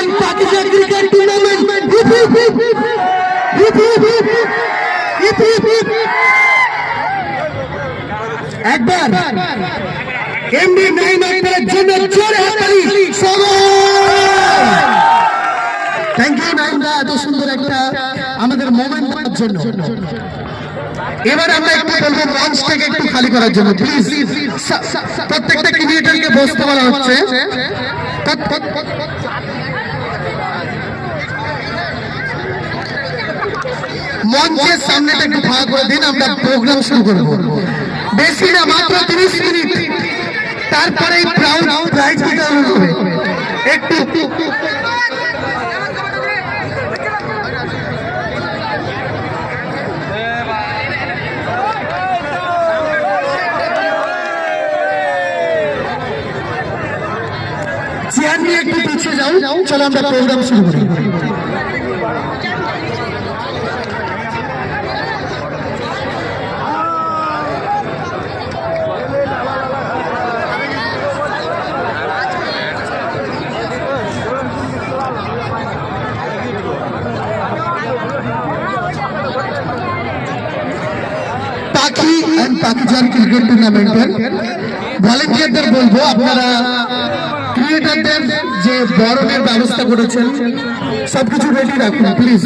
and Pakistan cricket tournament. একবার MD Naim আপনার জন্য জোরে হাততালি সবাই। থ্যাংক ইউ নাইম দা, এত সুন্দর একটা আমাদের মোমেন্ট করার জন্য। এবার আমরা একটু বলবো মঞ্চটাকে একটু খালি করার জন্য প্লিজ। প্রত্যেকটা ক্রিকেটারকে বসতে বলা হচ্ছে। মঞ্চের সামনেটা একটু ফাঁকা করে দিন, আমরা প্রোগ্রাম শুরু করবো। বেশি না, মাত্র 30 মিনিট, তারপরে প্রাইজ বিতরণ হবে। একটু চেয়ার নিয়ে একটু পিছিয়ে যাও, চলো আমরা প্রোগ্রাম শুরু করি। পাখি এন্ড পাকিস্তান ক্রিকেট টুর্নামেন্টের ভলেন্টিয়ারদের বলবো, আপনারা ক্রিকেটারদের যে বরণের ব্যবস্থা করেছেন সবকিছু রেডি রাখুন প্লিজ।